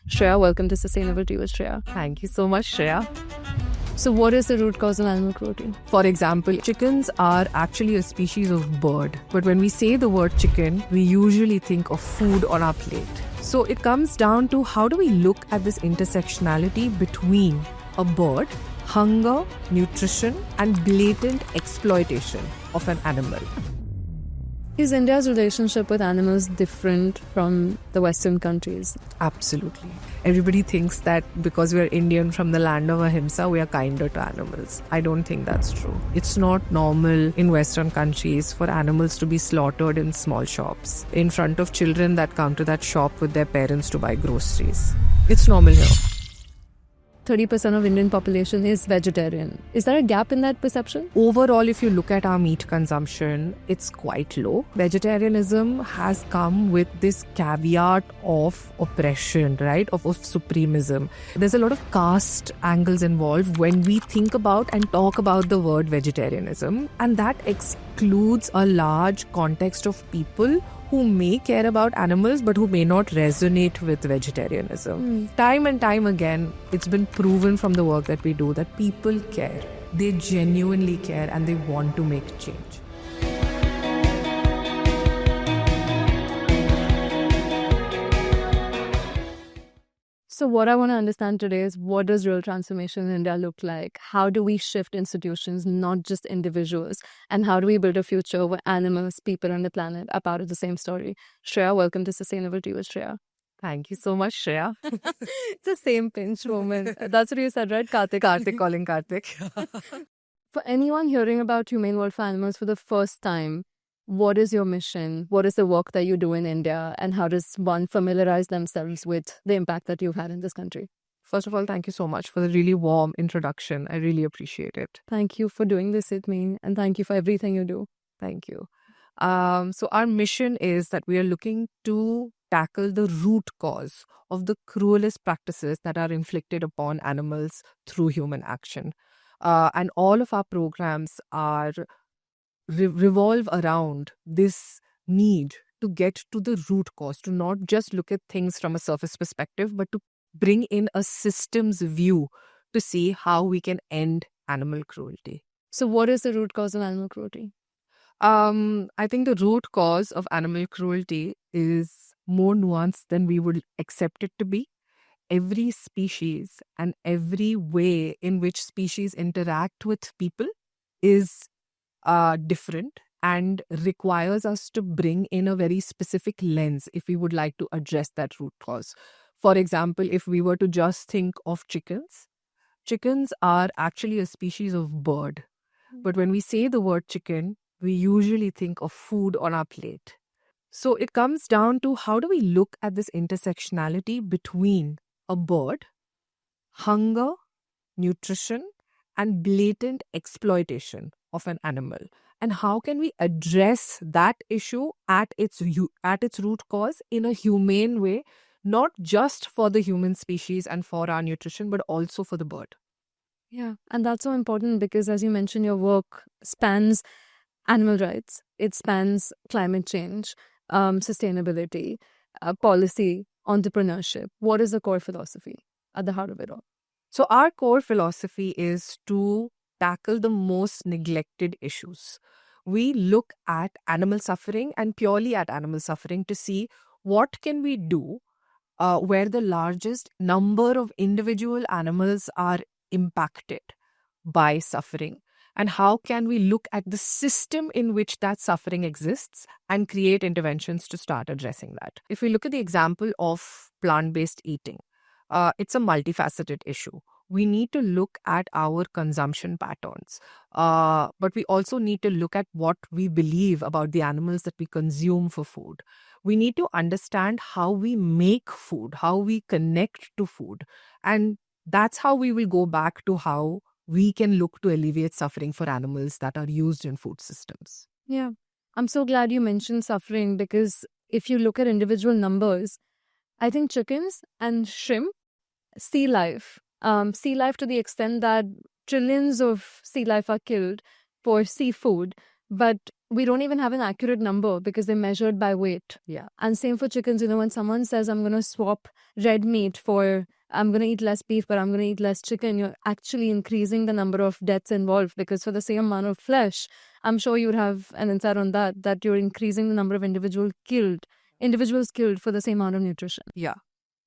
Shreya, welcome to Sustainability with Shreya. Thank you so much, Shreya. So, what is the root cause of animal cruelty? For example, chickens are actually a species of bird. But when we say the word chicken, we usually think of food on our plate. So it comes down to how do we look at this intersectionality between a bird, hunger, nutrition, and blatant exploitation of an animal. Is India's relationship with animals different from the Western countries? Absolutely. Everybody thinks that because we are Indian from the land of ahimsa, we are kinder to animals. I don't think that's true. It's not normal in Western countries for animals to be slaughtered in small shops, in front of children that come to that shop with their parents to buy groceries. It's normal here. 30% of Indian population is vegetarian. Is there a gap in that perception? Overall, if you look at our meat consumption, it's quite low. Vegetarianism has come with this caveat of oppression, right? Of supremism. There's a lot of caste angles involved when we think about and talk about the word vegetarianism, and that excludes a large context of people who may care about animals but who may not resonate with vegetarianism. Time and time again, it's been proven from the work that we do that people care. They genuinely care and they want to make change. So, what I want to understand today is what does real transformation in India look like? How do we shift institutions, not just individuals? And how do we build a future where animals, people, and the planet are part of the same story? Shreya, welcome to Sustainability with Shreya. Thank you so much, Shreya. It's the same pinch moment. That's what you said, right? Karthik. Karthik calling Karthik. For anyone hearing about Humane World for Animals for the first time, what is your mission? What is the work that you do in India? And how does one familiarize themselves with the impact that you've had in this country? First of all, thank you so much for the really warm introduction. I really appreciate it. Thank you for doing this with me. And thank you for everything you do. Thank you. So our mission is that we are looking to tackle the root cause of the cruelest practices that are inflicted upon animals through human action. And all of our programs are revolve around this need to get to the root cause, to not just look at things from a surface perspective, but to bring in a systems view to see how we can end animal cruelty. So what is the root cause of animal cruelty? I think the root cause of animal cruelty is more nuanced than we would accept it to be. Every species and every way in which species interact with people is different and requires us to bring in a very specific lens if we would like to address that root cause. For example, if we were to just think of chickens, chickens are actually a species of bird. But when we say the word chicken, we usually think of food on our plate. So it comes down to how do we look at this intersectionality between a bird, hunger, nutrition, and blatant exploitation of an animal, and how can we address that issue at its root cause in a humane way, not just for the human species and for our nutrition, but also for the bird. Yeah, and that's so important because, as you mentioned, your work spans animal rights, it spans climate change, sustainability, policy, entrepreneurship. What is the core philosophy at the heart of it all? So our core philosophy is to tackle the most neglected issues. We look at animal suffering and purely at animal suffering to see what can we do where the largest number of individual animals are impacted by suffering, and how can we look at the system in which that suffering exists and create interventions to start addressing that. If we look at the example of plant-based eating, it's a multifaceted issue. We need to look at our consumption patterns, but we also need to look at what we believe about the animals that we consume for food. We need to understand how we make food, how we connect to food. And that's how we will go back to how we can look to alleviate suffering for animals that are used in food systems. Yeah, I'm so glad you mentioned suffering because if you look at individual numbers, I think chickens and shrimp, sea life to the extent that trillions of sea life are killed for seafood, but we don't even have an accurate number because they're measured by weight. Yeah. And same for chickens. When someone says, I'm going to swap red meat for, I'm going to eat less beef, but I'm going to eat less chicken, you're actually increasing the number of deaths involved, because for the same amount of flesh, I'm sure you'd have an insight on that you're increasing the number of individuals killed for the same amount of nutrition. Yeah.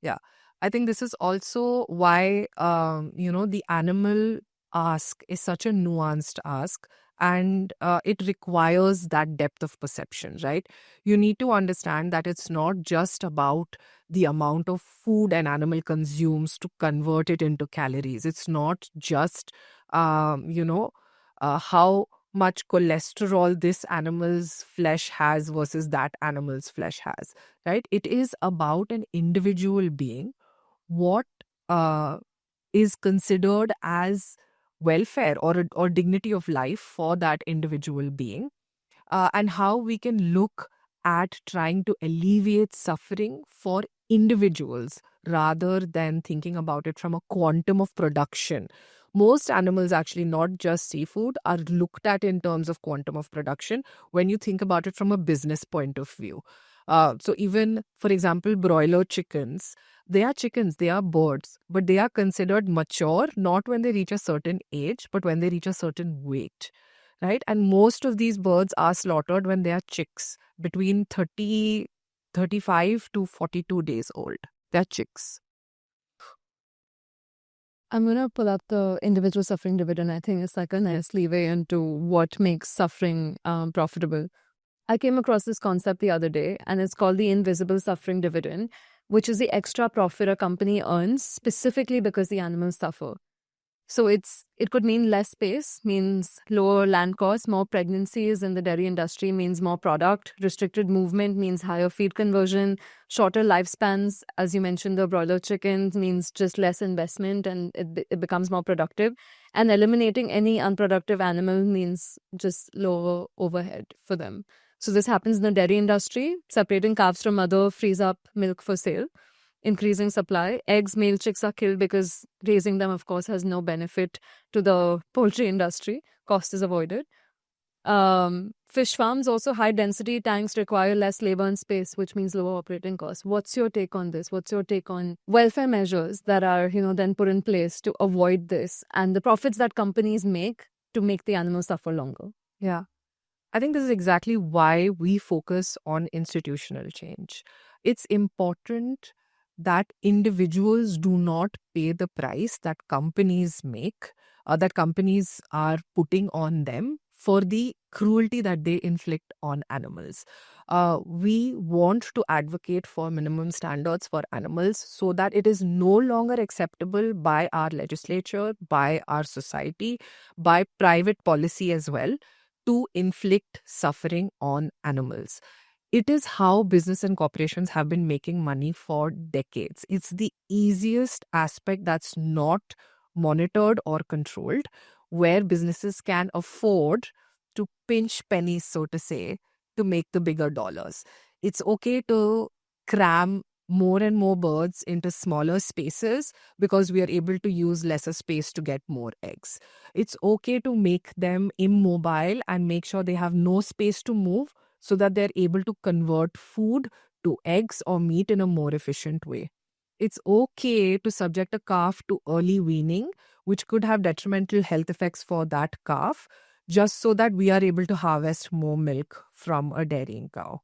Yeah. I think this is also why, the animal ask is such a nuanced ask, and it requires that depth of perception, right? You need to understand that it's not just about the amount of food an animal consumes to convert it into calories. It's not just, how much cholesterol this animal's flesh has versus that animal's flesh has, right? It is about an individual being, what is considered as welfare or dignity of life for that individual being, and how we can look at trying to alleviate suffering for individuals rather than thinking about it from a quantum of production. Most animals, actually, not just seafood, are looked at in terms of quantum of production when you think about it from a business point of view. So even, for example, broiler chickens, they are chickens, they are birds, but they are considered mature not when they reach a certain age, but when they reach a certain weight, right? And most of these birds are slaughtered when they are chicks, between 35 to 42 days old. They're chicks. I'm going to pull up the individual suffering dividend. I think it's like a nice leeway into what makes suffering profitable. I came across this concept the other day, and it's called the invisible suffering dividend, which is the extra profit a company earns specifically because the animals suffer. So it could mean less space, means lower land costs, more pregnancies in the dairy industry means more product, restricted movement means higher feed conversion, shorter lifespans, as you mentioned, the broiler chickens means just less investment and it becomes more productive. And eliminating any unproductive animal means just lower overhead for them. So this happens in the dairy industry. Separating calves from mother frees up milk for sale. Increasing supply. Eggs, male chicks are killed because raising them, of course, has no benefit to the poultry industry. Cost is avoided. Fish farms, also high density tanks require less labor and space, which means lower operating costs. What's your take on this? What's your take on welfare measures that are, then put in place to avoid this and the profits that companies make to make the animals suffer longer? Yeah. I think this is exactly why we focus on institutional change. It's important that individuals do not pay the price that companies make, that companies are putting on them for the cruelty that they inflict on animals. We want to advocate for minimum standards for animals so that it is no longer acceptable by our legislature, by our society, by private policy as well, to inflict suffering on animals. It is how business and corporations have been making money for decades. It's the easiest aspect that's not monitored or controlled, where businesses can afford to pinch pennies, so to say, to make the bigger dollars. It's okay to cram more and more birds into smaller spaces because we are able to use lesser space to get more eggs. It's okay to make them immobile and make sure they have no space to move so that they're able to convert food to eggs or meat in a more efficient way. It's okay to subject a calf to early weaning, which could have detrimental health effects for that calf, just so that we are able to harvest more milk from a dairying cow.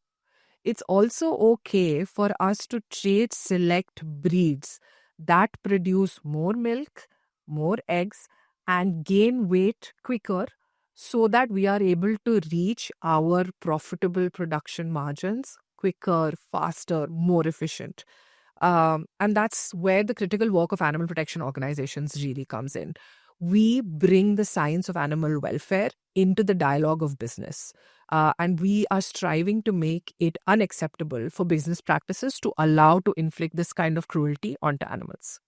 It's also okay for us to trade select breeds that produce more milk, more eggs, and gain weight quicker so that we are able to reach our profitable production margins quicker, faster, more efficient. And that's where the critical work of animal protection organizations really comes in. We bring the science of animal welfare into the dialogue of business. And we are striving to make it unacceptable for business practices to allow to inflict this kind of cruelty onto animals.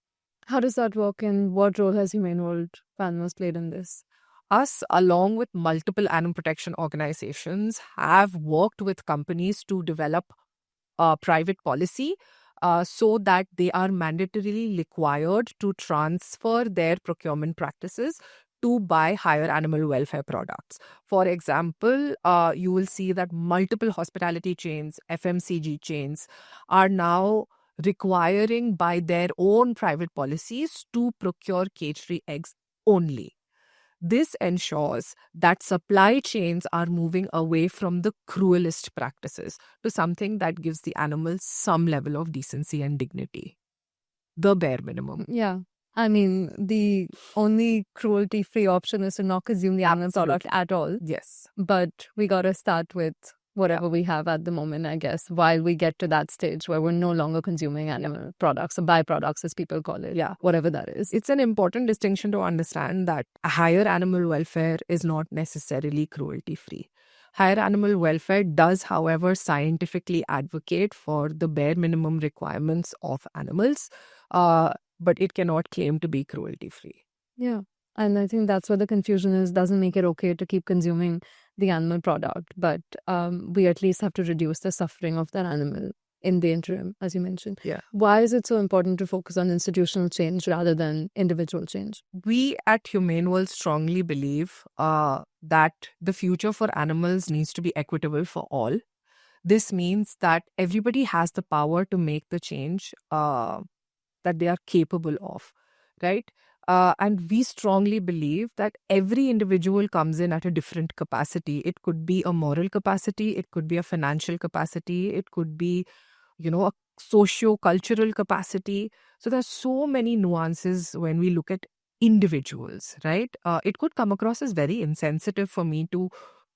How does that work, and what role has Humane World for Animals played in this? Us, along with multiple animal protection organizations, have worked with companies to develop private policy so that they are mandatorily required to transfer their procurement practices to buy higher animal welfare products. For example, you will see that multiple hospitality chains, FMCG chains, are now requiring by their own private policies to procure cage-free eggs only. This ensures that supply chains are moving away from the cruelest practices to something that gives the animals some level of decency and dignity. The bare minimum. Yeah. I mean, the only cruelty-free option is to not consume the animal product at all. Yes. But we got to start with whatever we have at the moment, I guess, while we get to that stage where we're no longer consuming animal products or byproducts, as people call it. Yeah. Whatever that is. It's an important distinction to understand that higher animal welfare is not necessarily cruelty-free. Higher animal welfare does, however, scientifically advocate for the bare minimum requirements of animals, but it cannot claim to be cruelty-free. Yeah. And I think that's where the confusion is. Doesn't make it okay to keep consuming the animal product, but we at least have to reduce the suffering of that animal in the interim, as you mentioned. Yeah. Why is it so important to focus on institutional change rather than individual change? We at Humane World strongly believe that the future for animals needs to be equitable for all. This means that everybody has the power to make the change that they are capable of, right? And we strongly believe that every individual comes in at a different capacity. It could be a moral capacity, it could be a financial capacity, it could be, a socio-cultural capacity. So there's so many nuances when we look at individuals, right? It could come across as very insensitive for me to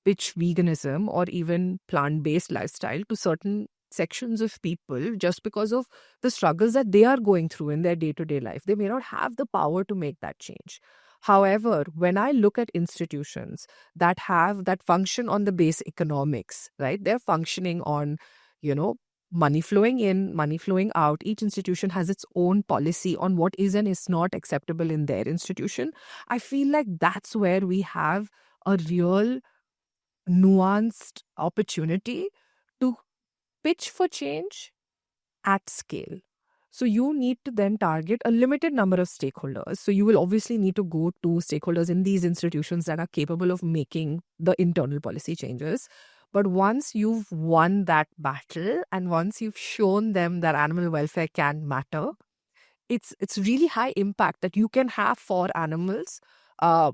pitch veganism or even plant-based lifestyle to certain sections of people just because of the struggles that they are going through in their day-to-day life. They may not have the power to make that change. However, when I look at institutions that function on the base economics, right? They're functioning on, money flowing in, money flowing out. Each institution has its own policy on what is and is not acceptable in their institution. I feel like that's where we have a real nuanced opportunity to pitch for change at scale. So you need to then target a limited number of stakeholders. So you will obviously need to go to stakeholders in these institutions that are capable of making the internal policy changes. But once you've won that battle and once you've shown them that animal welfare can matter, it's really high impact that you can have for animals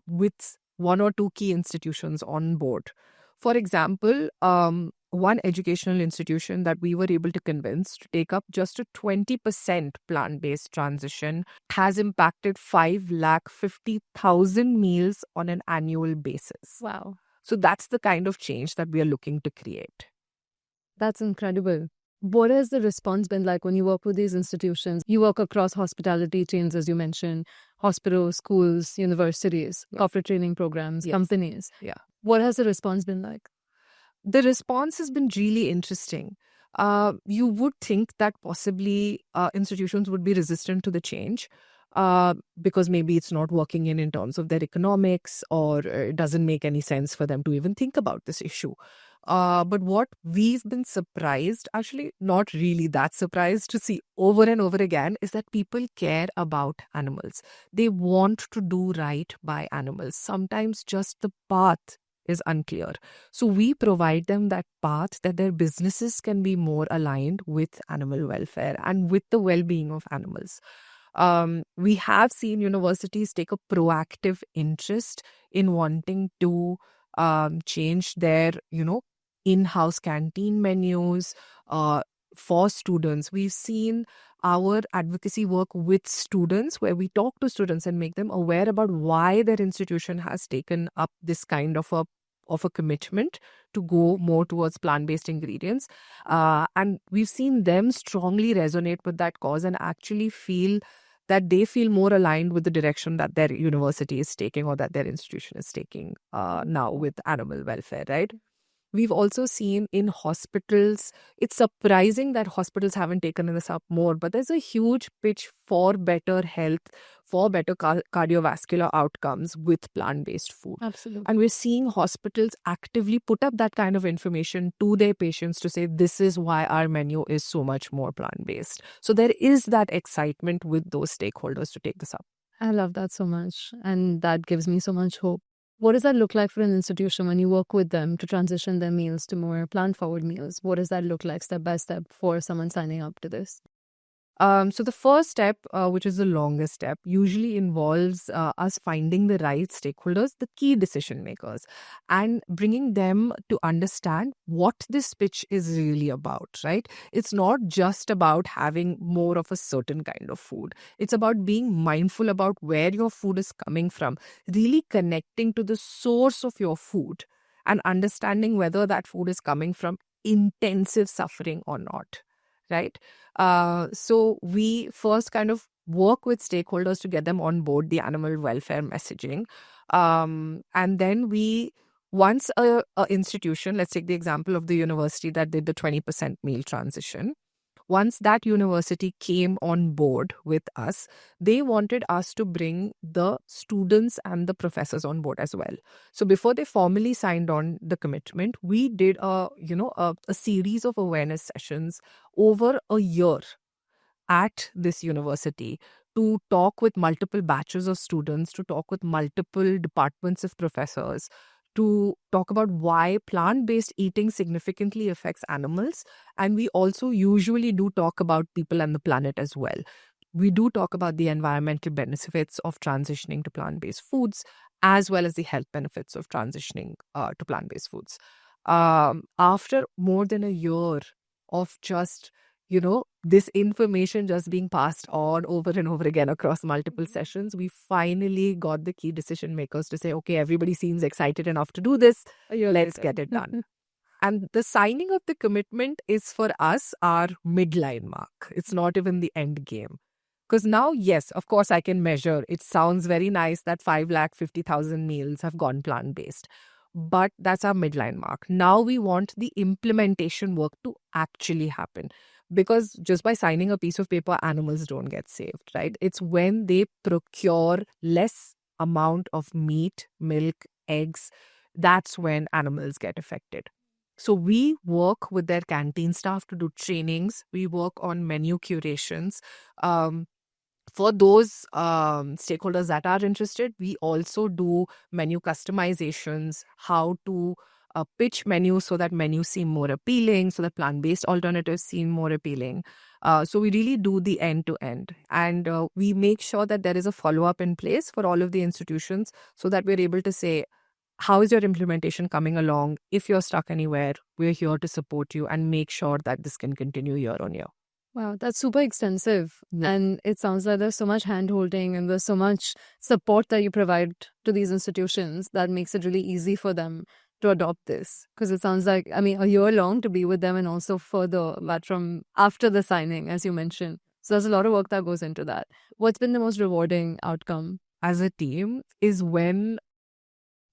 with one or two key institutions on board. For example, one educational institution that we were able to convince to take up just a 20% plant-based transition has impacted 550,000 meals on an annual basis. Wow. So that's the kind of change that we are looking to create. That's incredible. What has the response been like when you work with these institutions? You work across hospitality chains, as you mentioned, hospitals, schools, universities, corporate training programs, companies. Yeah. What has the response been like? The response has been really interesting. You would think that possibly institutions would be resistant to the change because maybe it's not working in terms of their economics, or it doesn't make any sense for them to even think about this issue. But what we've been surprised, actually not really that surprised to see over and over again, is that people care about animals. They want to do right by animals. Sometimes just the path is unclear. So we provide them that path that their businesses can be more aligned with animal welfare and with the well-being of animals. We have seen universities take a proactive interest in wanting to change their, in-house canteen menus for students. We've seen our advocacy work with students where we talk to students and make them aware about why their institution has taken up this kind of a commitment to go more towards plant-based ingredients. And we've seen them strongly resonate with that cause and actually feel that they feel more aligned with the direction that their university is taking or that their institution is taking now with animal welfare, right? We've also seen in hospitals, it's surprising that hospitals haven't taken this up more, but there's a huge pitch for better health, for better cardiovascular outcomes with plant-based food. Absolutely. And we're seeing hospitals actively put up that kind of information to their patients to say, this is why our menu is so much more plant-based. So there is that excitement with those stakeholders to take this up. I love that so much. And that gives me so much hope. What does that look like for an institution when you work with them to transition their meals to more plant forward meals? What does that look like step by step for someone signing up to this? So the first step, which is the longest step, usually involves us finding the right stakeholders, the key decision makers, and bringing them to understand what this pitch is really about, right? It's not just about having more of a certain kind of food. It's about being mindful about where your food is coming from, really connecting to the source of your food and understanding whether that food is coming from intensive suffering or not, right? So we first kind of work with stakeholders to get them on board the animal welfare messaging. And then once a institution, let's take the example of the university that did the 20% meal transition. Once that university came on board with us, they wanted us to bring the students and the professors on board as well. So before they formally signed on the commitment, we did a series of awareness sessions over a year at this university to talk with multiple batches of students, to talk with multiple departments of professors, to talk about why plant-based eating significantly affects animals. And we also usually do talk about people and the planet as well. We do talk about the environmental benefits of transitioning to plant-based foods, as well as the health benefits of transitioning to plant-based foods. After more than a year of just this information just being passed on over and over again across multiple sessions, we finally got the key decision makers to say, okay, everybody seems excited enough to do this. A year Let's later. get it done. And the signing of the commitment is for us our midline mark. It's not even the end game. Because now, yes, of course, I can measure. It sounds very nice that 550,000 meals have gone plant based. But that's our midline mark. Now we want the implementation work to actually happen. Because just by signing a piece of paper, animals don't get saved, right? It's when they procure less amount of meat, milk, eggs, that's when animals get affected. So we work with their canteen staff to do trainings. We work on menu curations. For those stakeholders that are interested, we also do menu customizations, how to pitch menus so that menus seem more appealing, so that plant-based alternatives seem more appealing. So we really do the end-to-end. And we make sure that there is a follow-up in place for all of the institutions so that we're able to say, how is your implementation coming along? If you're stuck anywhere, we're here to support you and make sure that this can continue year on year. Wow, that's super extensive. And it sounds like there's so much hand holding and there's so much support that you provide to these institutions that makes it really easy for them to adopt this. Because it sounds like, I mean, a year long to be with them and also further, but from after the signing, as you mentioned. So there's a lot of work that goes into that. What's been the most rewarding outcome? As a team is when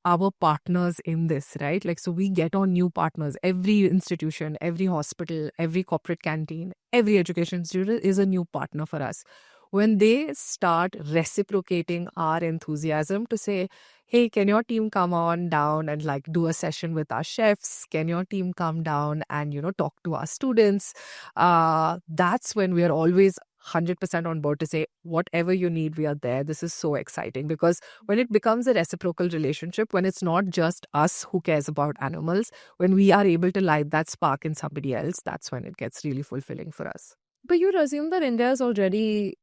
our partners in this, right? Like, so we get on new partners. Every institution, every hospital, every corporate canteen, every education institution is a new partner for us. When they start reciprocating our enthusiasm to say, hey, can your team come on down and like do a session with our chefs? Can your team come down and, talk to our students? That's when we are always 100% on board to say, whatever you need, we are there. This is so exciting because when it becomes a reciprocal relationship, when it's not just us who cares about animals, when we are able to light that spark in somebody else, that's when it gets really fulfilling for us. But you'd assume that India is already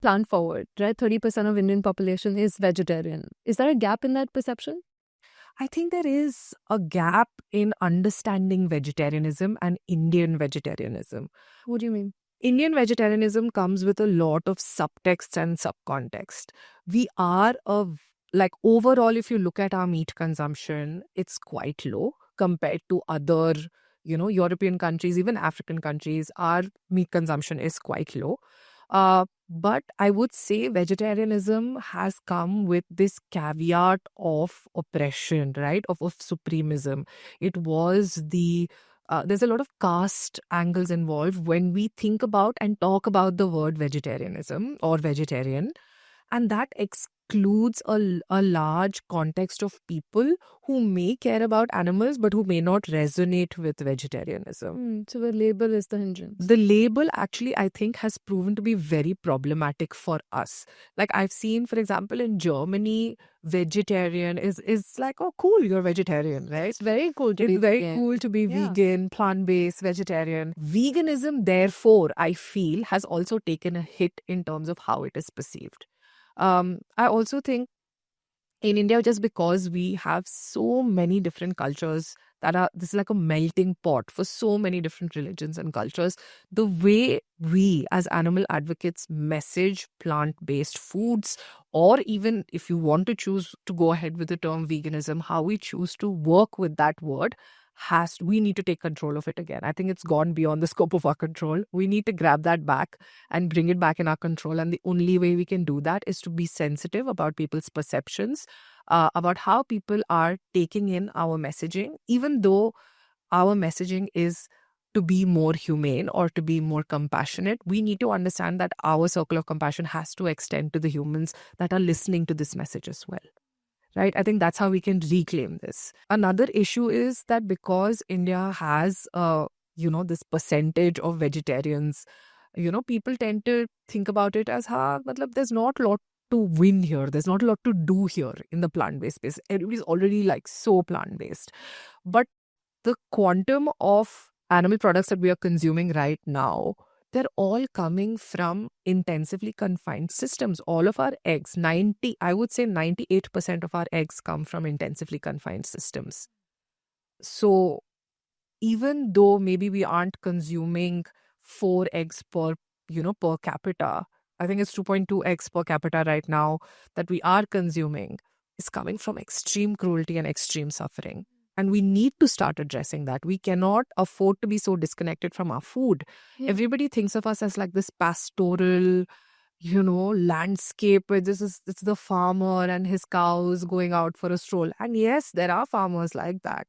plant forward, right? 30% of Indian population is vegetarian. Is there a gap in that perception? I think there is a gap in understanding vegetarianism and Indian vegetarianism. What do you mean? Indian vegetarianism comes with a lot of subtext and subcontext. We are overall, if you look at our meat consumption, it's quite low compared to other, European countries, even African countries. Our meat consumption is quite low. But I would say vegetarianism has come with this caveat of oppression, right? Of supremism. It was there's a lot of caste angles involved when we think about and talk about the word vegetarianism or vegetarian. And that includes a large context of people who may care about animals but who may not resonate with vegetarianism. So the label is the hindrance. The label actually, I think, has proven to be very problematic for us. Like I've seen, for example, in Germany, vegetarian is like, oh, cool, you're vegetarian, right? It's very cool to It's be very vegan. cool to be Yeah. vegan, plant-based, vegetarian. Veganism, therefore, I feel, has also taken a hit in terms of how it is perceived. I also think in India, just because we have so many different cultures this is like a melting pot for so many different religions and cultures. The way we as animal advocates message plant-based foods, or even if you want to choose to go ahead with the term veganism, how we choose to work with that word we need to take control of it again. I think it's gone beyond the scope of our control. We need to grab that back and bring it back in our control. And the only way we can do that is to be sensitive about people's perceptions, about how people are taking in our messaging, even though our messaging is to be more humane or to be more compassionate. We need to understand that our circle of compassion has to extend to the humans that are listening to this message as well. Right? I think that's how we can reclaim this. Another issue is that because India has, this percentage of vegetarians, people tend to think about it as, matlab, there's not a lot to win here. There's not a lot to do here in the plant-based space. Everybody's already like so plant-based. But the quantum of animal products that we are consuming right now, they're all coming from intensively confined systems. All of our eggs, I would say 98% of our eggs come from intensively confined systems. So even though maybe we aren't consuming 4 eggs per capita, I think it's 2.2 eggs per capita right now that we are consuming, is coming from extreme cruelty and extreme suffering. And we need to start addressing that. We cannot afford to be so disconnected from our food. Yeah. Everybody thinks of us as like this pastoral, landscape where it's the farmer and his cows going out for a stroll. And yes, there are farmers like that.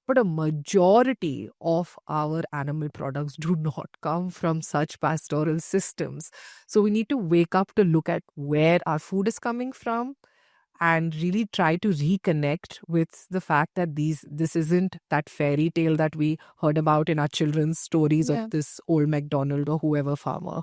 But a majority of our animal products do not come from such pastoral systems. So we need to wake up to look at where our food is coming from and really try to reconnect with the fact that this isn't that fairy tale that we heard about in our children's stories Yeah. of this old MacDonald or whoever farmer.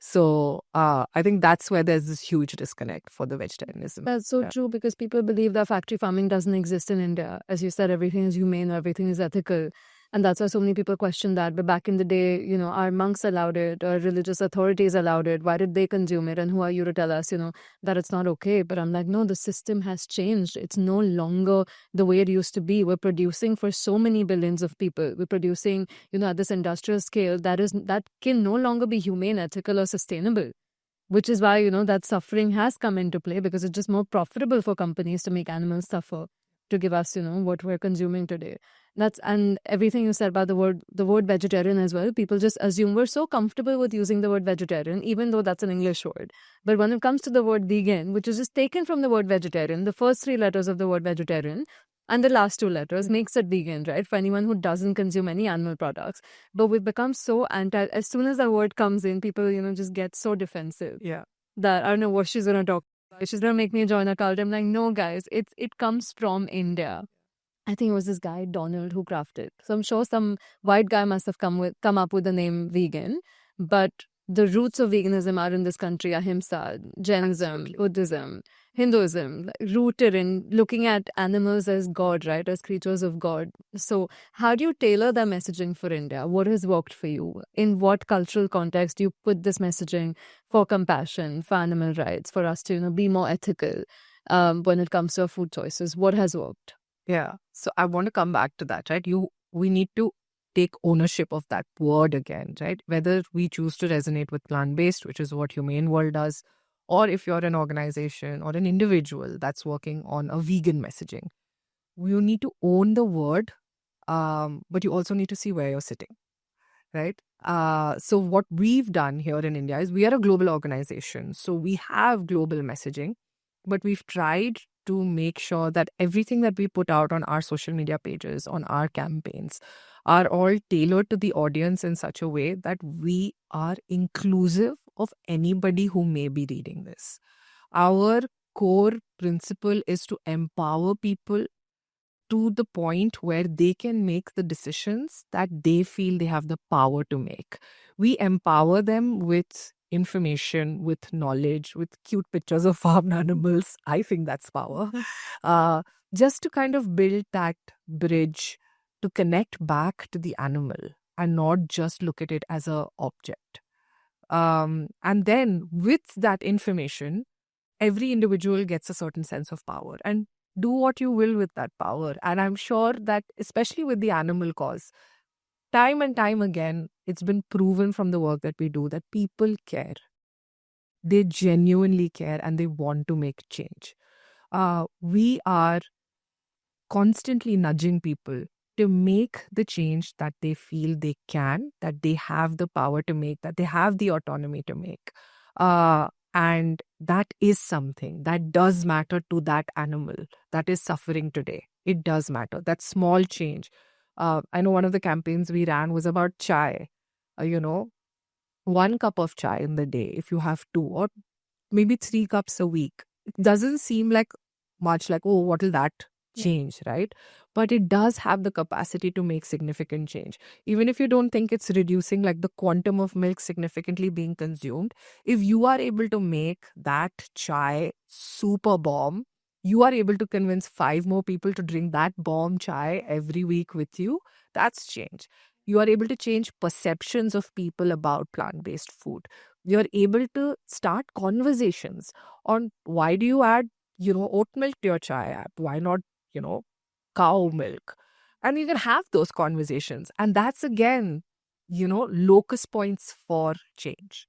So I think that's where there's this huge disconnect for the vegetarianism. That's so Yeah. true, because people believe that factory farming doesn't exist in India. As you said, everything is humane, everything is ethical. And that's why so many people question that. But back in the day, our monks allowed it, or religious authorities allowed it. Why did they consume it? And who are you to tell us, that it's not okay? But I'm like, no, the system has changed. It's no longer the way it used to be. We're producing for so many billions of people. We're producing, at this industrial scale that can no longer be humane, ethical, or sustainable. Which is why, that suffering has come into play, because it's just more profitable for companies to make animals suffer to give us, what we're consuming today. And everything you said about the word vegetarian as well. People just assume we're so comfortable with using the word vegetarian, even though that's an English word. But when it comes to the word vegan, which is just taken from the word vegetarian, the first 3 letters of the word vegetarian and the last 2 letters makes it vegan, right? For anyone who doesn't consume any animal products. But we've become so as soon as the word comes in, people, just get so defensive. Yeah. That I don't know what she's going to talk about. She's going to make me join a cult. I'm like, no, guys, it comes from India. I think it was this guy, Donald, who crafted. So I'm sure some white guy must have come up with the name vegan. But the roots of veganism are in this country: ahimsa, Jainism, Buddhism, Hinduism, rooted in looking at animals as God, right? As creatures of God. So how do you tailor the messaging for India? What has worked for you? In what cultural context do you put this messaging for compassion, for animal rights, for us to, be more ethical when it comes to our food choices? What has worked? Yeah. So I want to come back to that, right? We need to take ownership of that word again, right? Whether we choose to resonate with plant-based, which is what Humane World does, or if you're an organization or an individual that's working on a vegan messaging, you need to own the word, but you also need to see where you're sitting, right? So what we've done here in India is we are a global organization. So we have global messaging, but we've tried to make sure that everything that we put out on our social media pages, on our campaigns, are all tailored to the audience in such a way that we are inclusive of anybody who may be reading this. Our core principle is to empower people to the point where they can make the decisions that they feel they have the power to make. We empower them with information, with knowledge, with cute pictures of farmed animals. I think that's power. Uh, just to kind of build that bridge to connect back to the animal and not just look at it as a object. And then with that information, every individual gets a certain sense of power and do what you will with that power. And I'm sure that, especially with the animal cause, time and time again, it's been proven from the work that we do that people care. They genuinely care and they want to make change. We are constantly nudging people to make the change that they feel they can, that they have the power to make, that they have the autonomy to make. And that is something that does matter to that animal that is suffering today. It does matter. That small change. I know one of the campaigns we ran was about chai. You know, 1 cup of chai in the day, if you have 2 or maybe 3 cups a week. It doesn't seem like much, like, oh, what will that change, right? But it does have the capacity to make significant change. Even if you don't think it's reducing like the quantum of milk significantly being consumed, if you are able to make that chai super bomb, you are able to convince 5 more people to drink that bomb chai every week with you. That's change. You are able to change perceptions of people about plant-based food. You're able to start conversations on why do you add, oat milk to your chai app? Why not, cow milk? And you can have those conversations. And that's again, locus points for change.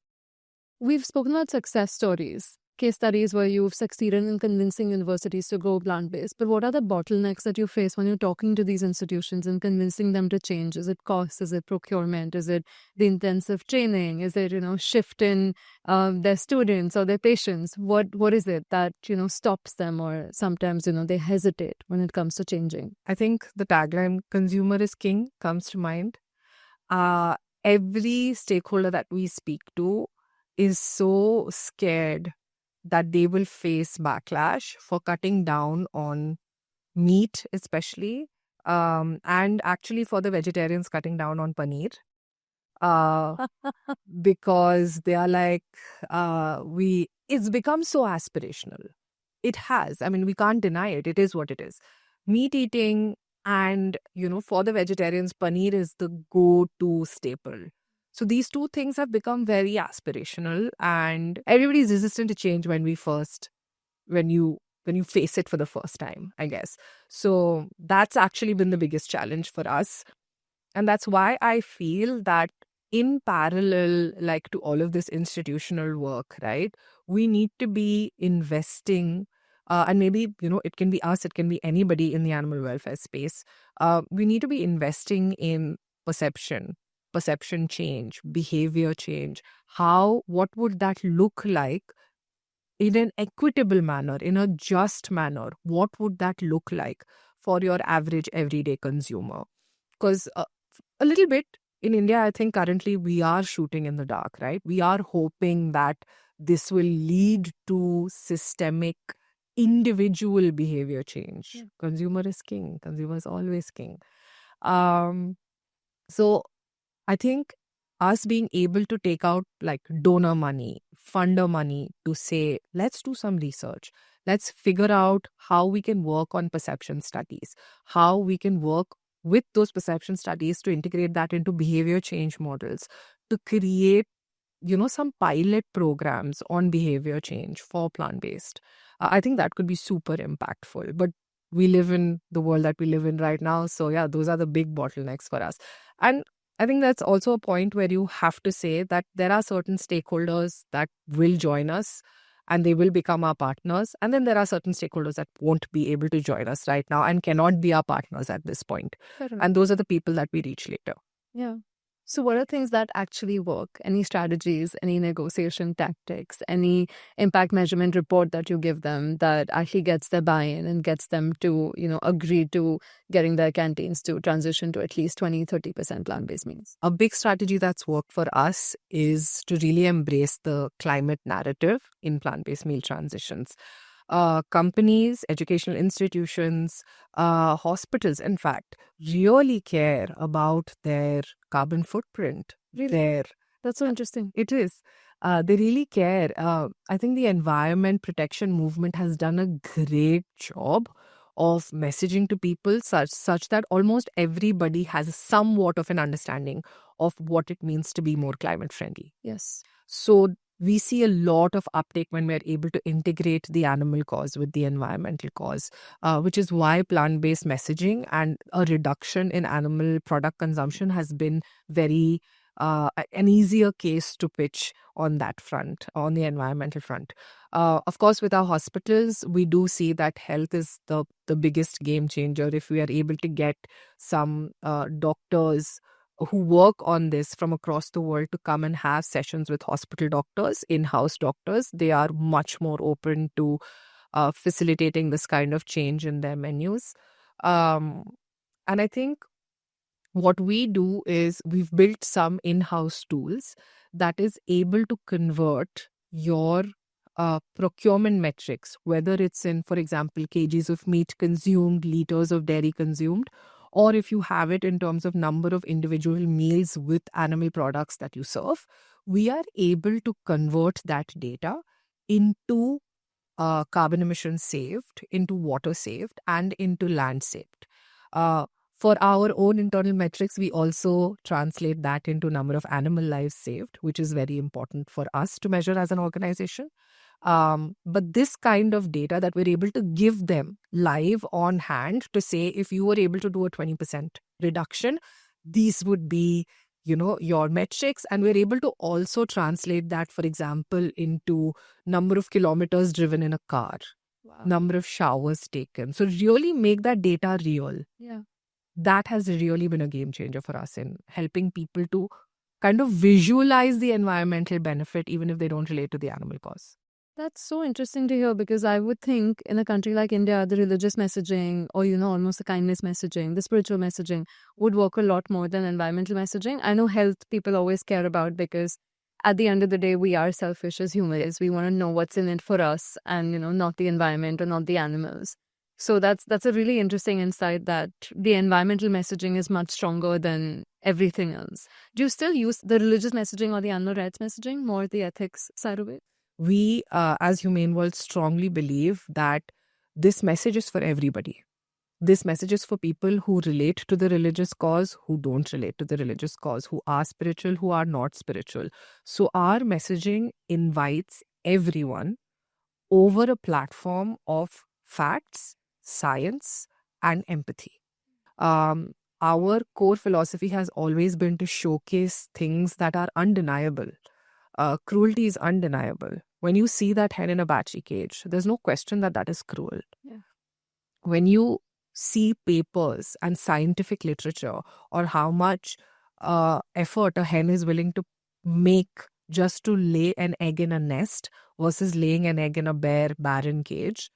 We've spoken about success stories, case studies where you've succeeded in convincing universities to go plant-based. But what are the bottlenecks that you face when you're talking to these institutions and convincing them to change? Is it cost? Is it procurement? Is it the intensive training? Is it, shift in their students or their patients? What is it that, stops them, or sometimes, they hesitate when it comes to changing? I think the tagline, consumer is king, comes to mind. Every stakeholder that we speak to is so scared that they will face backlash for cutting down on meat, especially, and actually for the vegetarians cutting down on paneer. Because they are like, it's become so aspirational. It has. I mean, we can't deny it. It is what it is. Meat eating and, for the vegetarians, paneer is the go-to staple. So these two things have become very aspirational, and everybody's resistant to change when you face it for the first time, I guess. So that's actually been the biggest challenge for us. And that's why I feel that in parallel, like to all of this institutional work, right, we need to be investing, and maybe, it can be us, it can be anybody in the animal welfare space. We need to be investing in perception change, behavior change. What would that look like in an equitable manner, in a just manner? What would that look like for your average everyday consumer? Because a little bit in India, I think currently we are shooting in the dark, right? We are hoping that this will lead to systemic individual behavior change. Yeah. Consumer is king. Consumer is always king. So I think us being able to take out like donor money, funder money to say, let's do some research. Let's figure out how we can work on perception studies, how we can work with those perception studies to integrate that into behavior change models, to create, some pilot programs on behavior change for plant-based. I think that could be super impactful. But we live in the world that we live in right now. So yeah, those are the big bottlenecks for us. And I think that's also a point where you have to say that there are certain stakeholders that will join us and they will become our partners. And then there are certain stakeholders that won't be able to join us right now and cannot be our partners at this point. And those are the people that we reach later. Yeah. So what are things that actually work? Any strategies, any negotiation tactics, any impact measurement report that you give them that actually gets their buy-in and gets them to, agree to getting their canteens to transition to at least 20-30% plant-based meals? A big strategy that's worked for us is to really embrace the climate narrative in plant-based meal transitions. companies, educational institutions, hospitals, in fact, really care about their carbon footprint. Really? That's so interesting. It is. They really care. I think the environment protection movement has done a great job of messaging to people such that almost everybody has somewhat of an understanding of what it means to be more climate friendly. Yes. So we see a lot of uptake when we're able to integrate the animal cause with the environmental cause, which is why plant-based messaging and a reduction in animal product consumption has been very an easier case to pitch on that front, on the environmental front. Of course, with our hospitals, we do see that health is the biggest game changer. If we are able to get some doctors who work on this from across the world to come and have sessions with hospital doctors, in-house doctors, they are much more open to facilitating this kind of change in their menus. And I think what we do is we've built some in-house tools that is able to convert your procurement metrics, whether it's in, for example, kgs of meat consumed, liters of dairy consumed, or if you have it in terms of number of individual meals with animal products that you serve, we are able to convert that data into carbon emissions saved, into water saved, and into land saved. For our own internal metrics, we also translate that into number of animal lives saved, which is very important for us to measure as an organization. But this kind of data that we're able to give them live on hand to say, if you were able to do a 20% reduction, these would be, your metrics. And we're able to also translate that, for example, into number of kilometers driven in a car, number of showers taken. So really make that data real. Yeah. That has really been a game changer for us in helping people to kind of visualize the environmental benefit, even if they don't relate to the animal cause. That's so interesting to hear, because I would think in a country like India, the religious messaging or, almost the kindness messaging, the spiritual messaging would work a lot more than environmental messaging. I know health people always care about, because at the end of the day, we are selfish as humans. We want to know what's in it for us and, not the environment or not the animals. So that's a really interesting insight, that the environmental messaging is much stronger than everything else. Do you still use the religious messaging or the animal rights messaging, more the ethics side of it? We, as Humane World, strongly believe that this message is for everybody. This message is for people who relate to the religious cause, who don't relate to the religious cause, who are spiritual, who are not spiritual. So our messaging invites everyone over a platform of facts, science, and empathy. Our core philosophy has always been to showcase things that are undeniable. Cruelty is undeniable. When you see that hen in a battery cage, there's no question that that is cruel. Yeah. When you see papers and scientific literature, or how much effort a hen is willing to make just to lay an egg in a nest versus laying an egg in a bare, barren cage,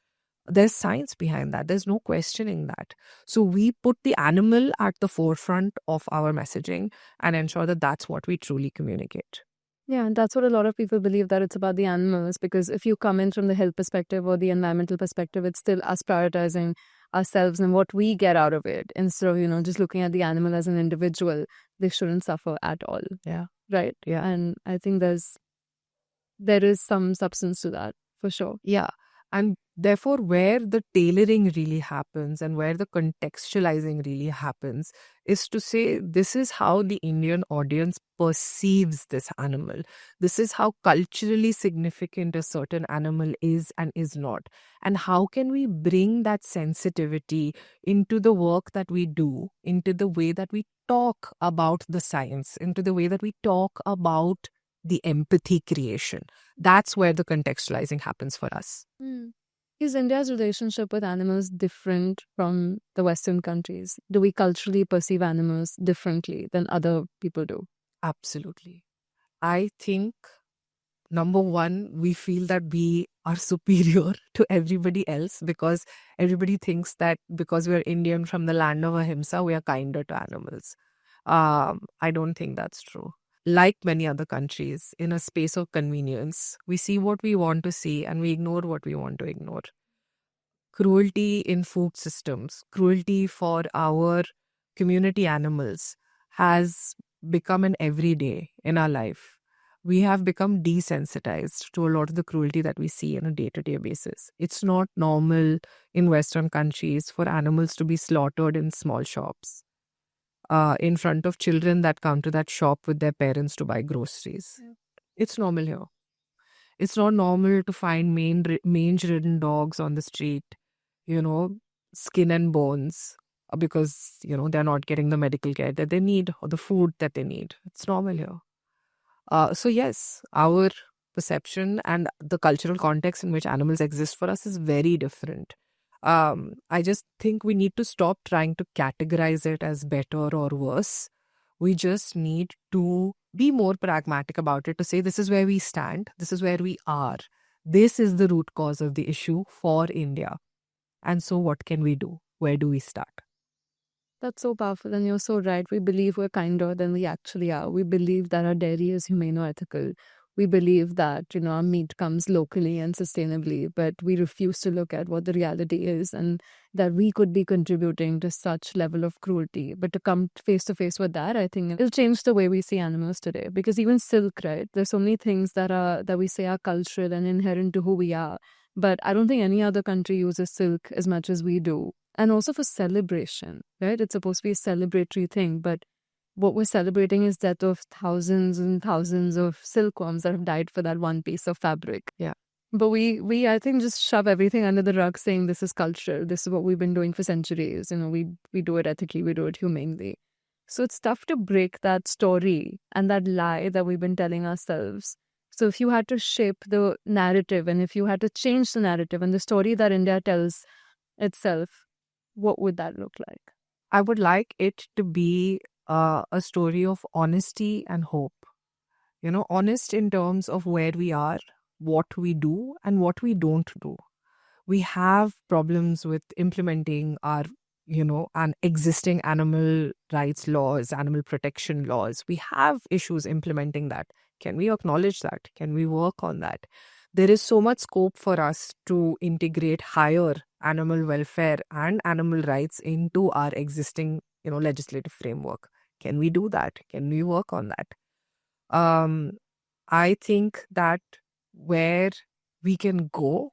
there's science behind that. There's no questioning that. So we put the animal at the forefront of our messaging and ensure that that's what we truly communicate. Yeah, and that's what a lot of people believe, that it's about the animals, because if you come in from the health perspective or the environmental perspective, it's still us prioritizing ourselves and what we get out of it, instead of, just looking at the animal as an individual. They shouldn't suffer at all. Yeah. Right. Yeah. And I think there is some substance to that, for sure. Yeah. And therefore, where the tailoring really happens and where the contextualizing really happens is to say, this is how the Indian audience perceives this animal. This is how culturally significant a certain animal is and is not. And how can we bring that sensitivity into the work that we do, into the way that we talk about the science, into the way that we talk about the empathy creation. That's where the contextualizing happens for us. Is India's relationship with animals different from the Western countries? Do we culturally perceive animals differently than other people do? Absolutely. I think, number one, we feel that we are superior to everybody else because everybody thinks that because we are Indian from the land of Ahimsa, we are kinder to animals. I don't think that's true. Like many other countries, in a space of convenience, we see what we want to see and we ignore what we want to ignore. cruelty in food systems, cruelty for our community animals has become an everyday in our life. We have become desensitized to a lot of the cruelty that we see on a day-to-day basis. It's not normal in Western countries for animals to be slaughtered in small shops, in front of children that come to that shop with their parents to buy groceries. Yeah. It's normal here. It's not normal to find mange-ridden dogs on the street, you know, skin and bones, because, they're not getting the medical care that they need or the food that they need. It's normal here. So, yes, our perception and the cultural context in which animals exist for us is very different. I just think we need to stop trying to categorize it as better or worse. We just need to be more pragmatic about it, to say this is where we stand, this is where we are. This is the root cause of the issue for India. And so, what can we do? Where do we start? That's so powerful, and you're so right. We believe we're kinder than we actually are. We believe that our dairy is humane or ethical. We believe that, our meat comes locally and sustainably, but we refuse to look at what the reality is and that we could be contributing to such level of cruelty. But to come face to face with that, I think it'll change the way we see animals today. Because even silk, right? There's so many things that we say are cultural and inherent to who we are. But I don't think any other country uses silk as much as we do. And also for celebration, right? It's supposed to be a celebratory thing, but what we're celebrating is death of thousands and thousands of silkworms that have died for that one piece of fabric. Yeah. But we I think just shove everything under the rug, saying this is culture, this is what we've been doing for centuries. We do it ethically, we do it humanely. So it's tough to break that story and that lie that we've been telling ourselves. So if you had to shape the narrative and if you had to change the narrative and the story that India tells itself, what would that look like? I would like it to be a story of honesty and hope. Honest in terms of where we are, what we do, and what we don't do. We have problems with implementing our, an existing animal rights laws, animal protection laws. We have issues implementing that. Can we acknowledge that? Can we work on that? There is so much scope for us to integrate higher animal welfare and animal rights into our existing, legislative framework. Can we do that? Can we work on that? I think that where we can go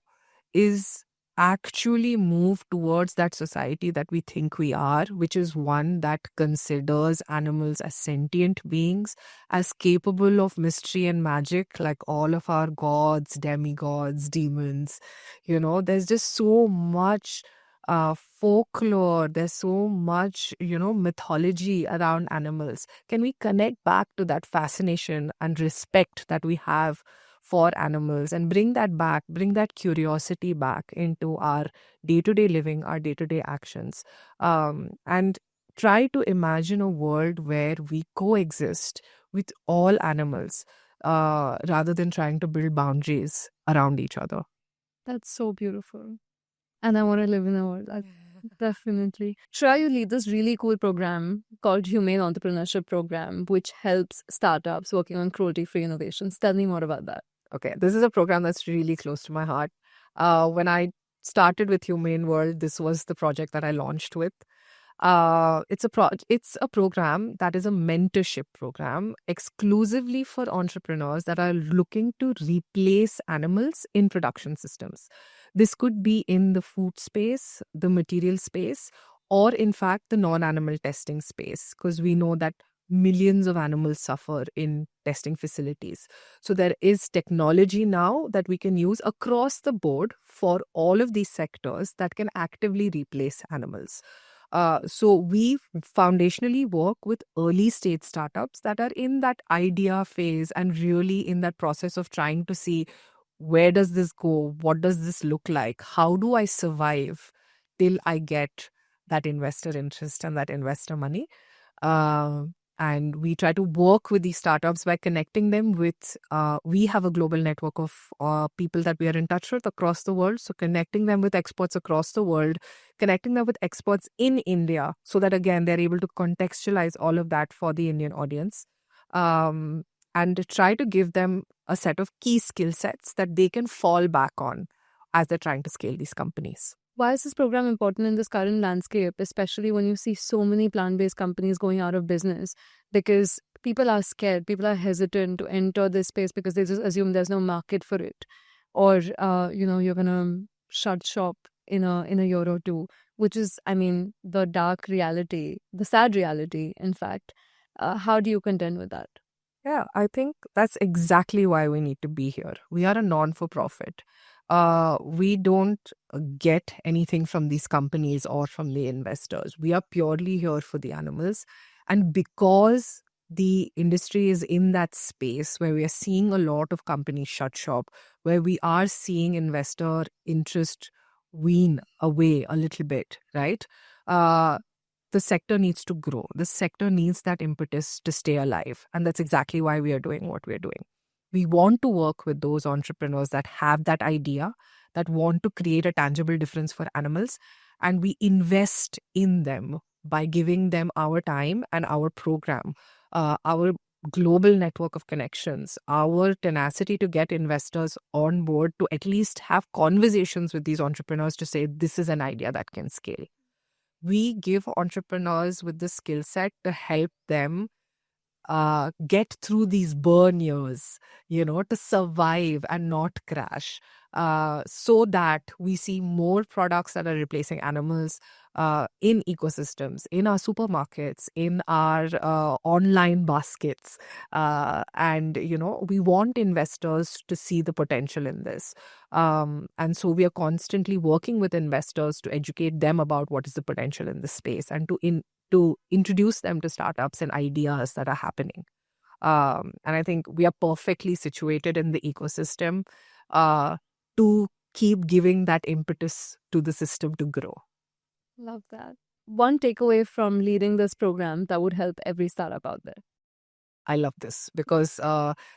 is actually move towards that society that we think we are, which is one that considers animals as sentient beings, as capable of mystery and magic, like all of our gods, demigods, demons. There's just so much folklore, there's so much, mythology around animals. Can we connect back to that fascination and respect that we have for animals and bring that back, bring that curiosity back into our day-to-day living, our day-to-day actions, and try to imagine a world where we coexist with all animals, rather than trying to build boundaries around each other. That's so beautiful. And I want to live in a world that definitely. Shreya, you lead this really cool program called Humane Entrepreneurship Program, which helps startups working on cruelty-free innovations. Tell me more about that. Okay, this is a program that's really close to my heart. When I started with Humane World, this was the project that I launched with. It's a program that is a mentorship program exclusively for entrepreneurs that are looking to replace animals in production systems. This could be in the food space, the material space, or in fact the non-animal testing space, because we know that millions of animals suffer in testing facilities. So there is technology now that we can use across the board for all of these sectors that can actively replace animals. So we foundationally work with early stage startups that are in that idea phase and really in that process of trying to see, where does this go? What does this look like? How do I survive till I get that investor interest and that investor money? And we try to work with these startups by connecting them with, we have a global network of people that we are in touch with across the world. So connecting them with experts across the world, connecting them with experts in India, so that again, they're able to contextualize all of that for the Indian audience. And try to give them a set of key skill sets that they can fall back on as they're trying to scale these companies. Why is this program important in this current landscape, especially when you see so many plant-based companies going out of business? Because people are scared, people are hesitant to enter this space because they just assume there's no market for it, or you're gonna shut shop in a year or two, which is, I mean, the dark reality, the sad reality, in fact. How do you contend with that? Yeah, I think that's exactly why we need to be here. We are a non-for-profit. We don't get anything from these companies or from the investors. We are purely here for the animals. And because the industry is in that space where we are seeing a lot of companies shut shop, where we are seeing investor interest wean away a little bit, right? Uh, the sector needs to grow. The sector needs that impetus to stay alive. And that's exactly why we are doing what we're doing. We want to work with those entrepreneurs that have that idea, that want to create a tangible difference for animals. And we invest in them by giving them our time and our program, our global network of connections, our tenacity to get investors on board to at least have conversations with these entrepreneurs to say, this is an idea that can scale. We give entrepreneurs with the skill set to help them get through these burn years, to survive and not crash, so that we see more products that are replacing animals in ecosystems, in our supermarkets, in our online baskets. And, we want investors to see the potential in this. And so we are constantly working with investors to educate them about what is the potential in this space and to introduce them to startups and ideas that are happening. And I think we are perfectly situated in the ecosystem to keep giving that impetus to the system to grow. Love that. One takeaway from leading this program that would help every startup out there. I love this because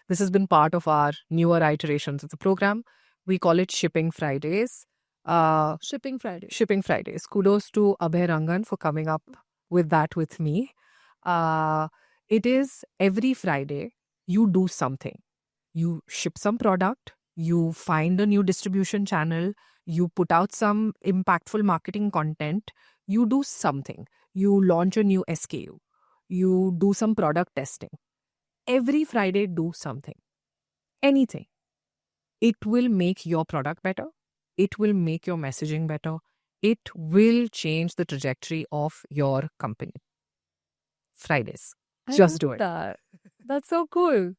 this has been part of our newer iterations of the program. We call it Shipping Fridays. Shipping Friday. Shipping Fridays. Kudos to Abhay Rangan for coming up with that with me. It is every Friday you do something. You ship some product, you find a new distribution channel, you put out some impactful marketing content, you do something. You launch a new SKU, you do some product testing. Every Friday, do something. Anything. It will make your product better. It will make your messaging better. It will change the trajectory of your company. Fridays. Just do it. That's so cool.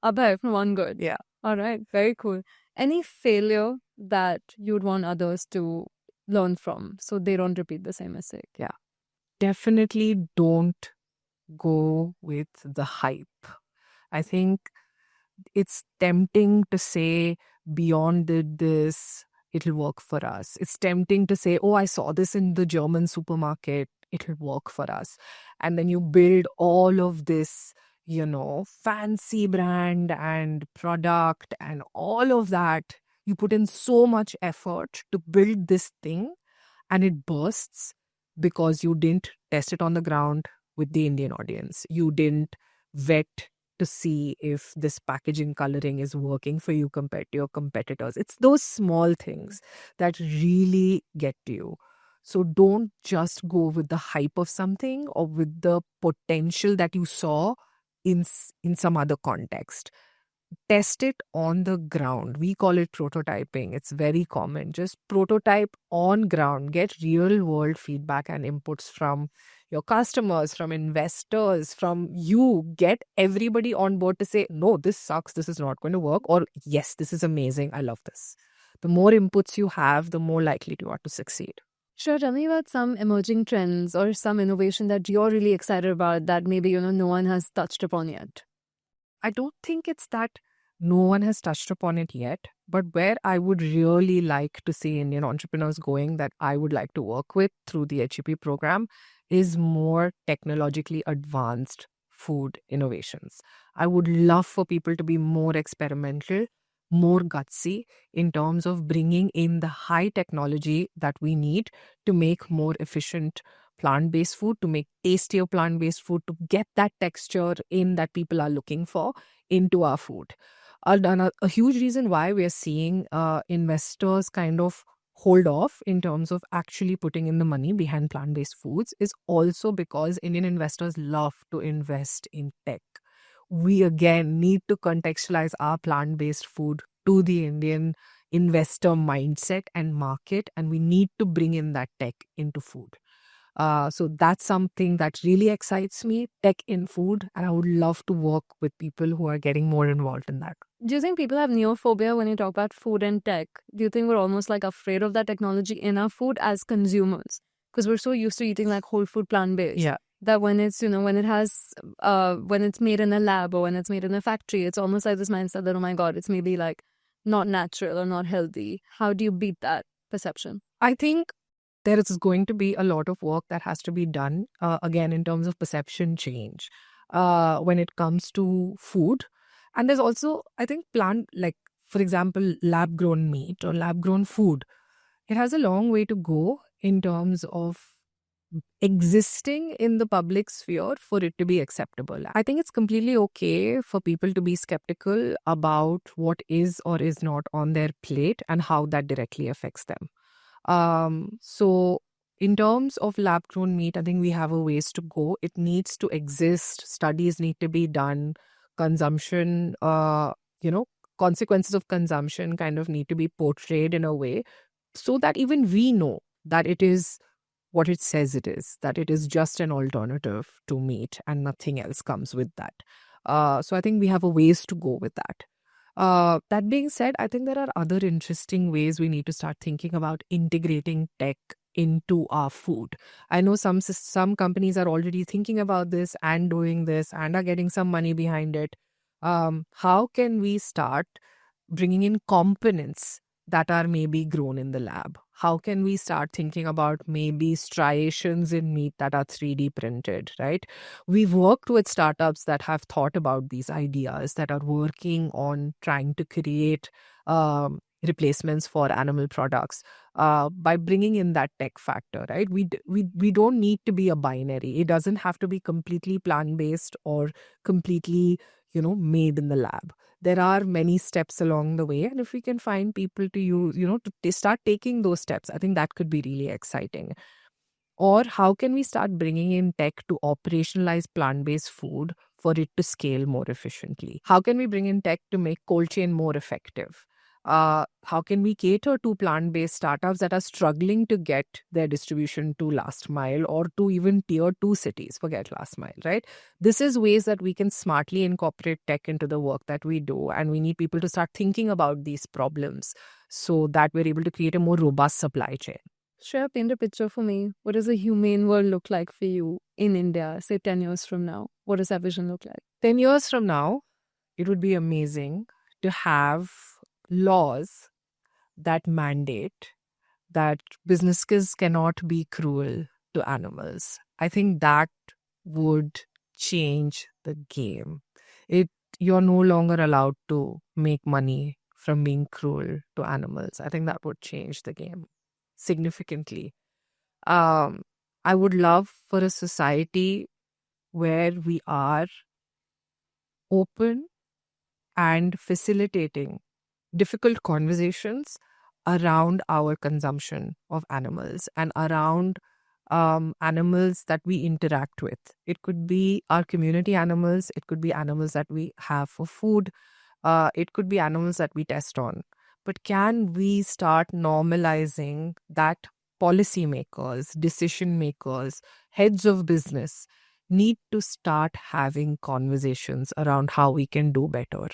Abhay from One Good. Yeah. All right. Very cool. Any failure that you'd want others to learn from so they don't repeat the same mistake? Yeah. Definitely don't go with the hype. I think it's tempting to say Beyond did this, it'll work for us. It's tempting to say, oh, I saw this in the German supermarket, it'll work for us. And then you build all of this, fancy brand and product and all of that. You put in so much effort to build this thing and it bursts because you didn't test it on the ground with the Indian audience. You didn't vet to see if this packaging coloring is working for you compared to your competitors. It's those small things that really get to you. So don't just go with the hype of something or with the potential that you saw in some other context. Test it on the ground. We call it prototyping. It's very common. Just prototype on ground. Get real world feedback and inputs from your customers, from investors, from you. Get everybody on board to say, no, this sucks. This is not going to work. Or yes, this is amazing. I love this. The more inputs you have, the more likely you are to succeed. Sure. Tell me about some emerging trends or some innovation that you're really excited about that maybe, no one has touched upon yet. I don't think it's that no one has touched upon it yet, but where I would really like to see Indian entrepreneurs going that I would like to work with through the HEP program is more technologically advanced food innovations. I would love for people to be more experimental, more gutsy in terms of bringing in the high technology that we need to make more efficient plant-based food, to make tastier plant-based food, to get that texture in that people are looking for into our food. A huge reason why we are seeing investors kind of hold off in terms of actually putting in the money behind plant-based foods is also because Indian investors love to invest in tech. We again need to contextualize our plant-based food to the Indian investor mindset and market, and we need to bring in that tech into food. So that's something that really excites me, tech in food, and I would love to work with people who are getting more involved in that. Do you think people have neophobia when you talk about food and tech? Do you think we're almost like afraid of that technology in our food as consumers? Because we're so used to eating like whole food plant-based. Yeah. That when it's, when it has, when it's made in a lab or when it's made in a factory, it's almost like this mindset that, oh my God, it's maybe like not natural or not healthy. How do you beat that perception? I think there is going to be a lot of work that has to be done, again, in terms of perception change when it comes to food. And there's also, I think, for example, lab grown meat or lab grown food. It has a long way to go in terms of existing in the public sphere for it to be acceptable. I think it's completely okay for people to be skeptical about what is or is not on their plate and how that directly affects them. So in terms of lab grown meat, I think we have a ways to go. It needs to exist. Studies need to be done. Consumption, consequences of consumption kind of need to be portrayed in a way so that even we know that it is what it says it is, that it is just an alternative to meat and nothing else comes with that. So I think we have a ways to go with that. That being said, I think there are other interesting ways we need to start thinking about integrating tech into our food. I know some companies are already thinking about this and doing this and are getting some money behind it. How can we start bringing in components that are maybe grown in the lab? How can we start thinking about maybe striations in meat that are 3D printed, right? We've worked with startups that have thought about these ideas, that are working on trying to create replacements for animal products by bringing in that tech factor, right? We don't need to be a binary. It doesn't have to be completely plant-based or completely, made in the lab. There are many steps along the way, and if we can find people to use, to start taking those steps, I think that could be really exciting. Or how can we start bringing in tech to operationalize plant-based food for it to scale more efficiently? How can we bring in tech to make cold chain more effective? How can we cater to plant-based startups that are struggling to get their distribution to last mile or to even tier 2 cities, forget last mile, right? This is ways that we can smartly incorporate tech into the work that we do. And we need people to start thinking about these problems so that we're able to create a more robust supply chain. Shreya, paint a picture for me. What does a humane world look like for you in India, say 10 years from now? What does that vision look like? 10 years from now, it would be amazing to have laws that mandate that businesses cannot be cruel to animals. I think that would change the game. You're no longer allowed to make money from being cruel to animals. I think that would change the game significantly. I would love for a society where we are open and facilitating difficult conversations around our consumption of animals and around animals that we interact with. It could be our community animals. It could be animals that we have for food. It could be animals that we test on. But can we start normalizing that policymakers, decision makers, heads of business need to start having conversations around how we can do better?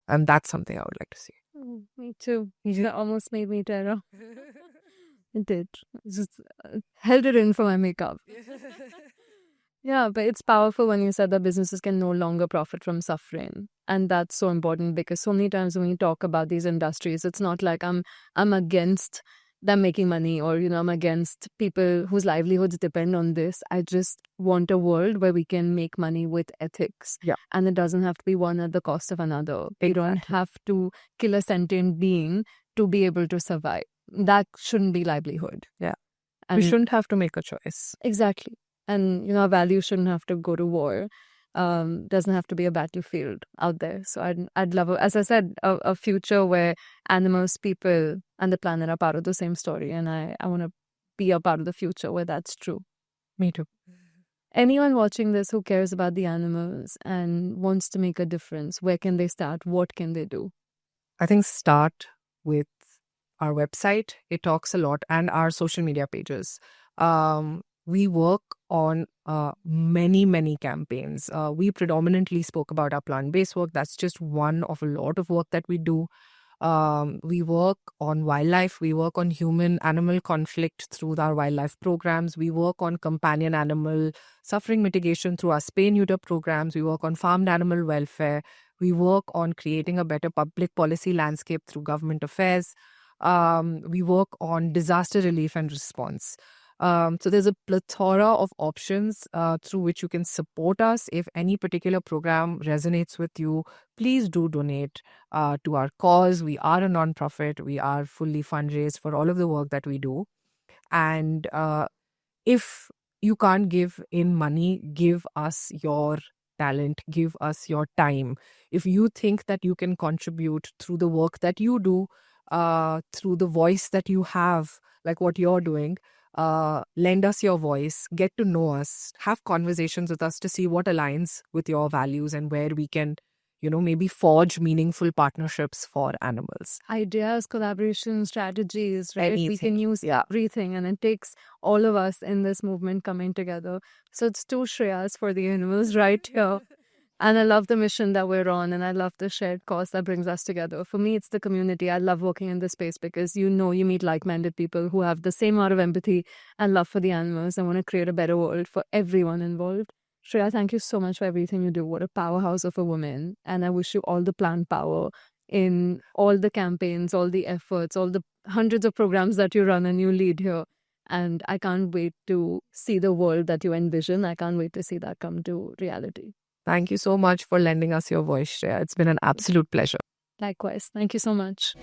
And that's something I would like to see. Oh, me too. You almost made me tear up. It did. Just held it in for my makeup. Yeah, but it's powerful when you said that businesses can no longer profit from suffering. And that's so important because so many times when we talk about these industries, it's not like I'm against them making money or, I'm against people whose livelihoods depend on this. I just want a world where we can make money with ethics. Yeah. And it doesn't have to be one at the cost of another. Exactly. You don't have to kill a sentient being to be able to survive. That shouldn't be livelihood. Yeah. And we shouldn't have to make a choice. Exactly. And, our values shouldn't have to go to war. doesn't have to be a battlefield out there. So I'd love, as I said, a future where animals, people, and the planet are part of the same story. And I want to be a part of the future where that's true. Me too. Anyone watching this who cares about the animals and wants to make a difference, where can they start? What can they do? I think start with our website. It talks a lot, and our social media pages. We work on many campaigns. We predominantly spoke about our plant-based work. That's just one of a lot of work that we do. We work on wildlife. We work on human-animal conflict through our wildlife programs. We work on companion animal suffering mitigation through our spay-neuter programs. We work on farmed animal welfare. We work on creating a better public policy landscape through government affairs. We work on disaster relief and response. So there's a plethora of options through which you can support us. If any particular program resonates with you, please do donate to our cause. We are a nonprofit. We are fully fundraised for all of the work that we do. And if you can't give in money, give us your talent, give us your time. If you think that you can contribute through the work that you do, through the voice that you have, like what you're doing, lend us your voice, get to know us, have conversations with us to see what aligns with your values and where we can, maybe forge meaningful partnerships for animals. Ideas, collaboration, strategies, right? We Anything. can use everything, and it takes all of us in this movement coming together. So it's two Shreyas for the animals right here. And I love the mission that we're on, and I love the shared cause that brings us together. For me, it's the community. I love working in this space because you meet like-minded people who have the same amount of empathy and love for the animals and want to create a better world for everyone involved. Shreya, thank you so much for everything you do. What a powerhouse of a woman. And I wish you all the plant power in all the campaigns, all the efforts, all the hundreds of programs that you run and you lead here. And I can't wait to see the world that you envision. I can't wait to see that come to reality. Thank you so much for lending us your voice, Shreya. It's been an absolute pleasure. Likewise. Thank you so much.